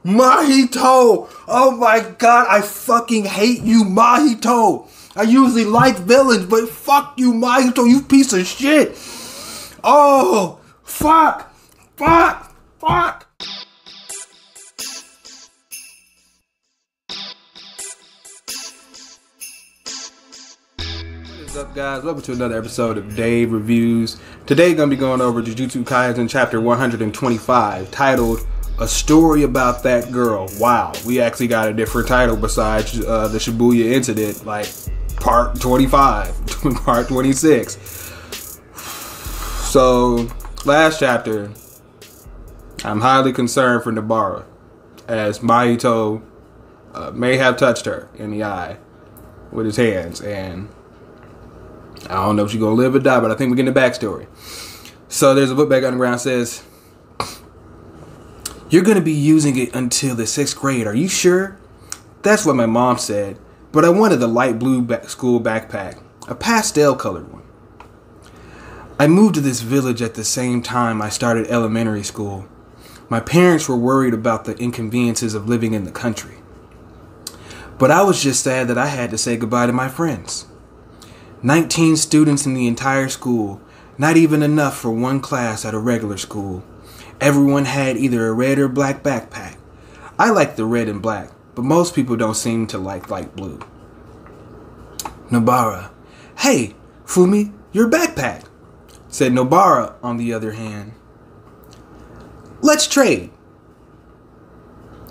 Mahito! Oh my god, I fucking hate you, Mahito! I usually like villains, but fuck you, Mahito, you piece of shit! Oh, fuck! Fuck! Fuck! What is up, guys? Welcome to another episode of Dave Reviews. Today, gonna be going over Jujutsu Kaisen chapter 125, titled A Story About That Girl. Wow, we actually got a different title besides the Shibuya incident, like part 25, part 26. So, last chapter, I'm highly concerned for Nobarrraaa, as Mahito may have touched her in the eye with his hands, and I don't know if she's gonna live or die, but I think we're getting the backstory. So there's a book back underground says, "You're gonna be using it until the 6th grade, are you sure?" That's what my mom said, but I wanted the light blue school backpack, a pastel colored one. I moved to this village at the same time I started elementary school. My parents were worried about the inconveniences of living in the country. But I was just sad that I had to say goodbye to my friends. 19 students in the entire school, not even enough for one class at a regular school. Everyone had either a red or black backpack. I like the red and black, but most people don't seem to like light blue. Nobarrraaa, "Hey, Fumi, your backpack," said Nobarrraaa on the other hand. "Let's trade."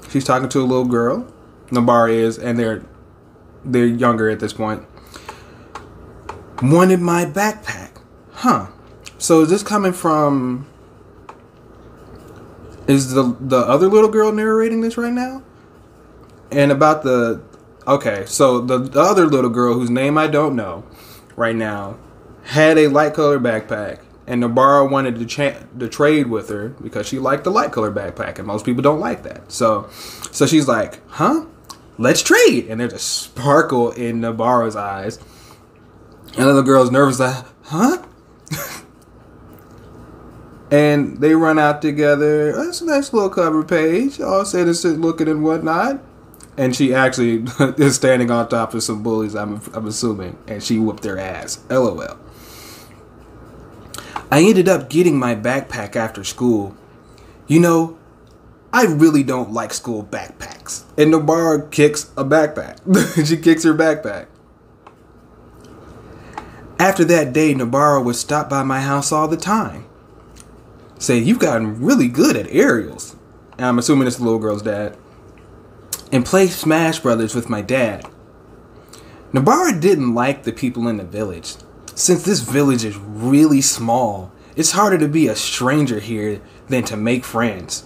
She's talking to a little girl. Nobarrraaa is, and they're younger at this point. "Wanted my backpack. Huh. So is this coming from... Is the other little girl narrating this right now? And about the... Okay, so the other little girl, whose name I don't know right now, had a light colored backpack, and Nobarrraaa wanted to trade with her because she liked the light colored backpack, and most people don't like that. So she's like, "Huh? Let's trade." And there's a sparkle in Nobarrraaa's eyes. And the little girl's nervous, like, "Huh?" And they run out together. That's a nice little cover page, all innocent looking and whatnot. And she actually is standing on top of some bullies, I'm assuming, and she whooped their ass. LOL. I ended up getting my backpack after school. You know, I really don't like school backpacks. And Nobarrraaa kicks a backpack. She kicks her backpack. After that day, Nobarrraaa would stop by my house all the time. Say, "You've gotten really good at aerials." And I'm assuming it's the little girl's dad. And play Smash Brothers with my dad. Nobarrraaa didn't like the people in the village. Since this village is really small, it's harder to be a stranger here than to make friends.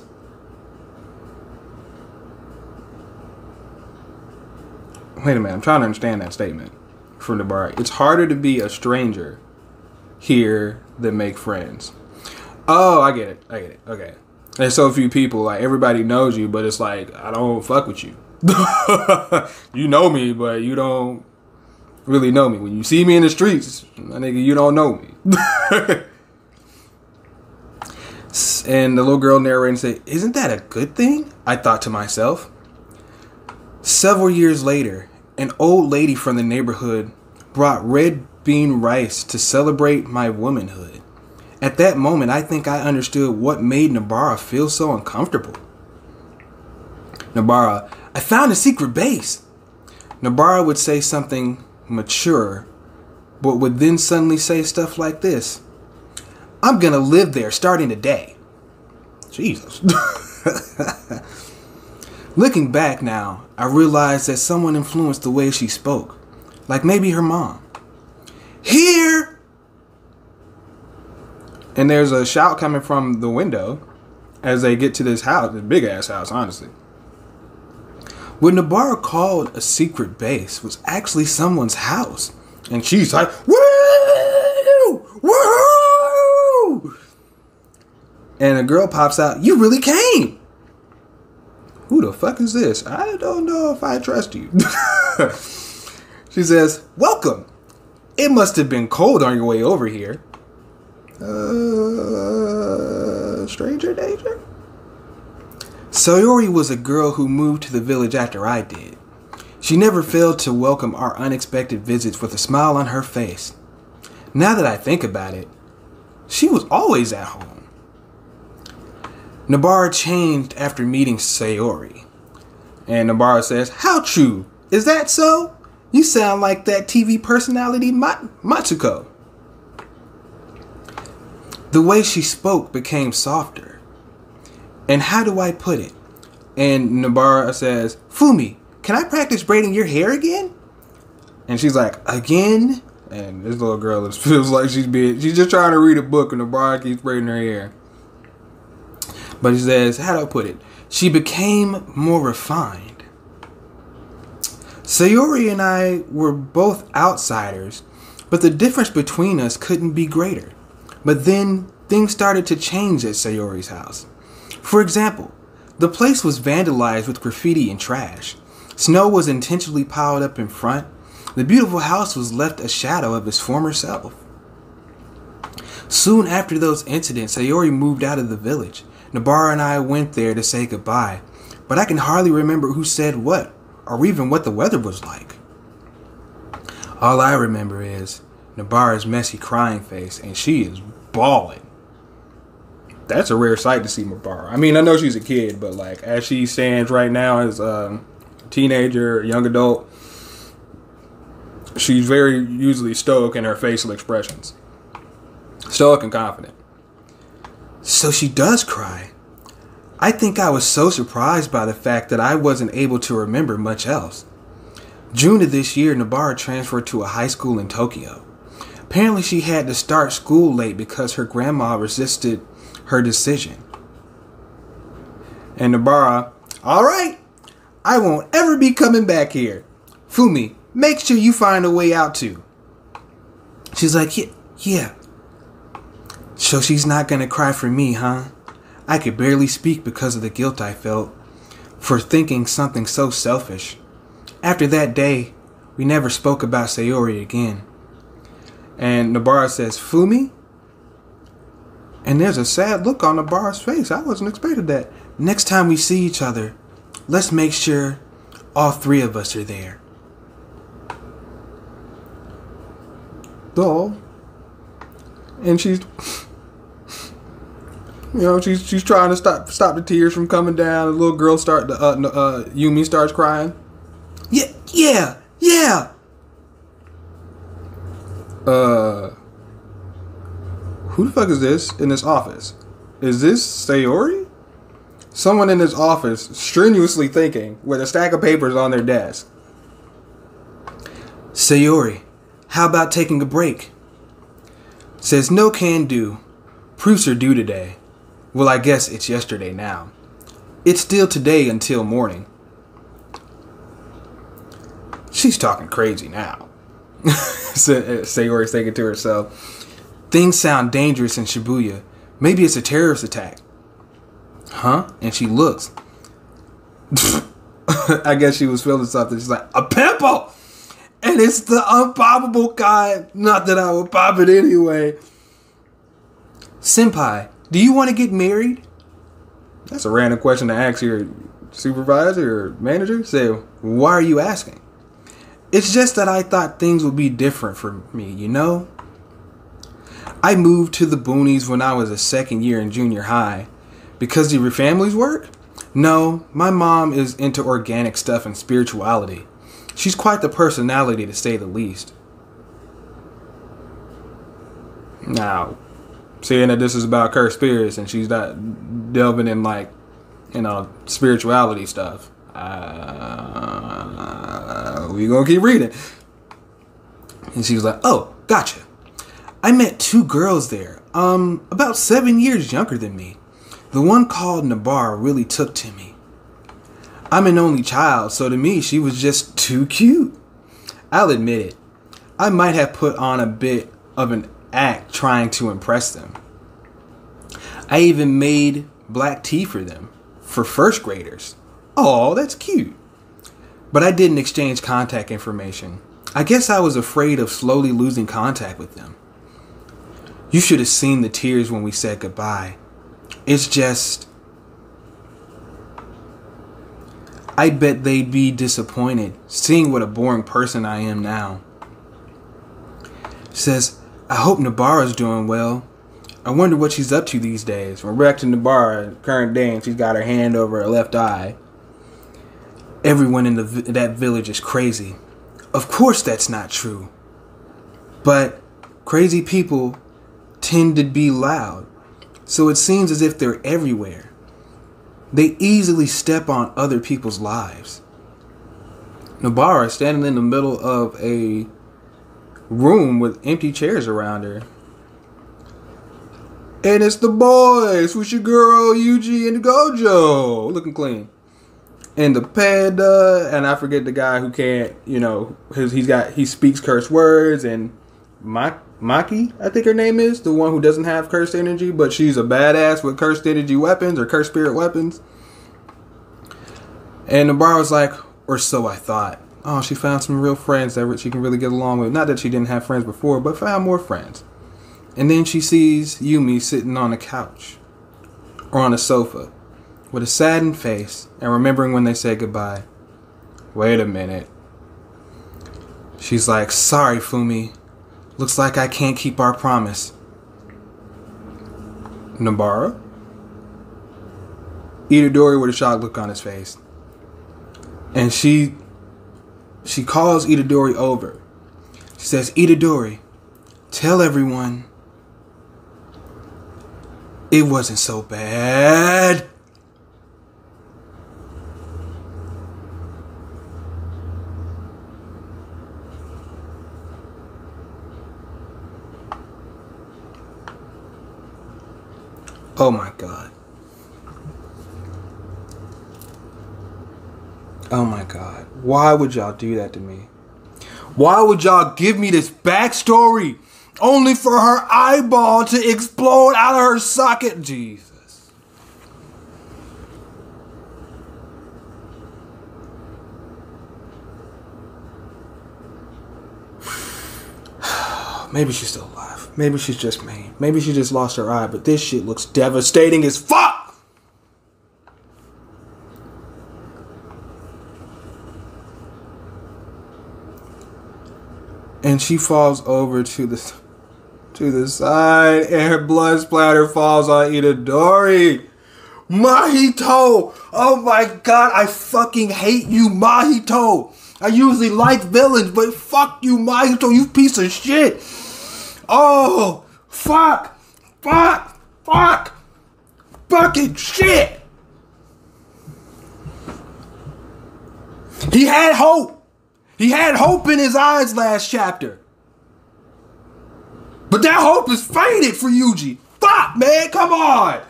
Wait a minute, I'm trying to understand that statement from Nobarrraaa. It's harder to be a stranger here than make friends. Oh, I get it. Okay. There's so few people, like everybody knows you, but it's like, I don't fuck with you. You know me, but you don't really know me. When you see me in the streets, my nigga, you don't know me. And the little girl narrating said, "Isn't that a good thing?" I thought to myself. Several years later, an old lady from the neighborhood brought red bean rice to celebrate my womanhood. At that moment, I think I understood what made Nobarrraaa feel so uncomfortable. Nobarrraaa, "I found a secret base." Nobarrraaa would say something mature, but would then suddenly say stuff like this: "I'm gonna live there starting today." Jesus. Looking back now, I realized that someone influenced the way she spoke. Like maybe her mom. "Here!" And there's a shout coming from the window as they get to this house, this big ass house, honestly. What Nobarrraaa called a secret base was actually someone's house. And she's like, "Woo! Woo!" And a girl pops out, "You really came!" Who the fuck is this? I don't know if I trust you. She says, "Welcome. It must have been cold on your way over here." Stranger danger? Sayori was a girl who moved to the village after I did. She never failed to welcome our unexpected visits with a smile on her face. Now that I think about it, she was always at home. Nobarrraaa changed after meeting Sayori. And Nobarrraaa says, "How true? Is that so? You sound like that TV personality Matsuko." The way she spoke became softer. And how do I put it? And Nobarrraaaa says, "Fumi, can I practice braiding your hair again?" And she's like, "Again?" And this little girl feels like she's just trying to read a book and Nobarrraaaa keeps braiding her hair. But he says, how do I put it? She became more refined. Sayori and I were both outsiders, but the difference between us couldn't be greater. But then things started to change at Sayori's house. For example, the place was vandalized with graffiti and trash. Snow was intentionally piled up in front. The beautiful house was left a shadow of its former self. Soon after those incidents, Sayori moved out of the village. Nobarrrraaa and I went there to say goodbye, but I can hardly remember who said what, or even what the weather was like. All I remember is Nobarrraaa's messy crying face, and she is bawling. That's a rare sight to see Nobarrrraaa. I mean, I know she's a kid, but like as she stands right now as a teenager, young adult, she's very usually stoic in her facial expressions. Stoic and confident. So she does cry. I think I was so surprised by the fact that I wasn't able to remember much else. June of this year, Nobarrrraaa transferred to a high school in Tokyo. Apparently she had to start school late because her grandma resisted her decision. And Nobarrrraaa, "All right, I won't ever be coming back here. Fumi, make sure you find a way out too." She's like, yeah. So she's not gonna cry for me, huh? I could barely speak because of the guilt I felt for thinking something so selfish. After that day, we never spoke about Sayori again. And Nobarrrraaa says, "Fumi?" And there's a sad look on Nobarrraa's face. I wasn't expecting that. "Next time we see each other, let's make sure all three of us are there." Oh. And she's, she's trying to stop the tears from coming down. The little girl Yumi starts crying. Yeah. Who the fuck is this in this office? Is this Sayori? Someone in this office strenuously thinking with a stack of papers on their desk. "Sayori, how about taking a break?" Says, "No can do. Proofs are due today. Well, I guess it's yesterday now. It's still today until morning." She's talking crazy now. Sayori's thinking to herself. "Things sound dangerous in Shibuya. Maybe it's a terrorist attack." Huh? And she looks. I guess she was feeling something. She's like, "A pimple! And it's the unpoppable kind. Not that I would pop it anyway." "Senpai, do you want to get married?" That's a random question to ask your supervisor or manager. Say, "Why are you asking?" "It's just that I thought things would be different for me, you know? I moved to the boonies when I was a second year in junior high. Because of your family's work? No, my mom is into organic stuff and spirituality. She's quite the personality, to say the least." Now, seeing that this is about cursed spirits and she's not delving in like, spirituality stuff, we gonna keep reading. And she was like, "Oh, gotcha. I met two girls there, about 7 years younger than me. The one called Nobarrraaa really took to me. I'm an only child, so to me she was just too cute. I'll admit it. I might have put on a bit of an act trying to impress them. I even made black tea for them, for first graders. Oh, that's cute. But I didn't exchange contact information. I guess I was afraid of slowly losing contact with them. You should have seen the tears when we said goodbye. It's just..." I bet they'd be disappointed seeing what a boring person I am now. She says, I hope Nobarrraaa's doing well. I wonder what she's up to these days. We're back to Nobarrraaa, current day, and she's got her hand over her left eye. Everyone in that village is crazy. Of course that's not true. But crazy people tend to be loud. So it seems as if they're everywhere. They easily step on other people's lives. Nobarrraaa is standing in the middle of a room with empty chairs around her. And it's the boys with your girl Yuji and Gojo looking clean. And the panda, and I forget the guy who can't, you know, he speaks curse words, and Maki, I think her name is, the one who doesn't have cursed energy, but she's a badass with cursed energy weapons or cursed spirit weapons. And Nobarrraaa's like, or so I thought. Oh, she found some real friends that she can really get along with. Not that she didn't have friends before, but found more friends. And then she sees Yumi sitting on a couch or on a sofa with a saddened face and remembering when they said goodbye. Wait a minute. She's like, sorry, Fumi. Looks like I can't keep our promise. Nobarrraaa? Itadori with a shocked look on his face. And she calls Itadori over. She says, Itadori, tell everyone it wasn't so bad. Oh my God. Oh my God. Why would y'all do that to me? Why would y'all give me this backstory only for her eyeball to explode out of her socket? Jesus. Maybe she's still alive. Maybe she's just mean. Maybe she just lost her eye, but this shit looks devastating as fuck! And she falls over to the side, and her blood splatter falls on Itadori. Mahito! Oh my God, I fucking hate you, Mahito! I usually like villains, but fuck you, Mahito, you piece of shit! Oh, fuck! Fuck! Fuck! Fucking shit! He had hope! He had hope in his eyes last chapter. But that hope is faded for Yuji. Fuck, man, come on!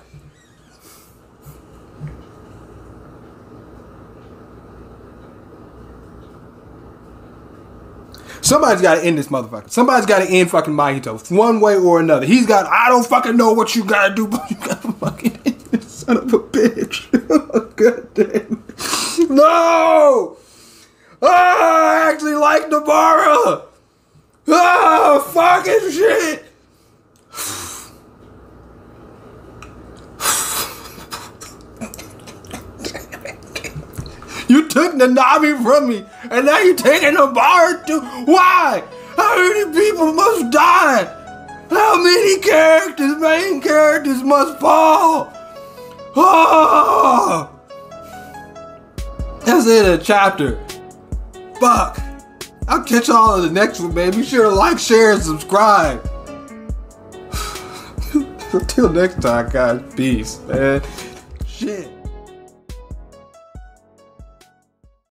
Somebody's got to end this motherfucker. Somebody's got to end fucking Mahito. One way or another. He's got, I don't fucking know what you got to do, but you got to fucking end this son of a bitch. God damn it. No! Oh, I actually like Nobarrraaa. Oh, fucking shit. You took Nanami from me, and now you're taking Nobarrraaa too. Why? How many people must die? How many characters, main characters, must fall? Oh! That's it, a chapter. Fuck. I'll catch y'all in the next one, man. Be sure to like, share, and subscribe. Until next time, guys. Peace, man. Shit.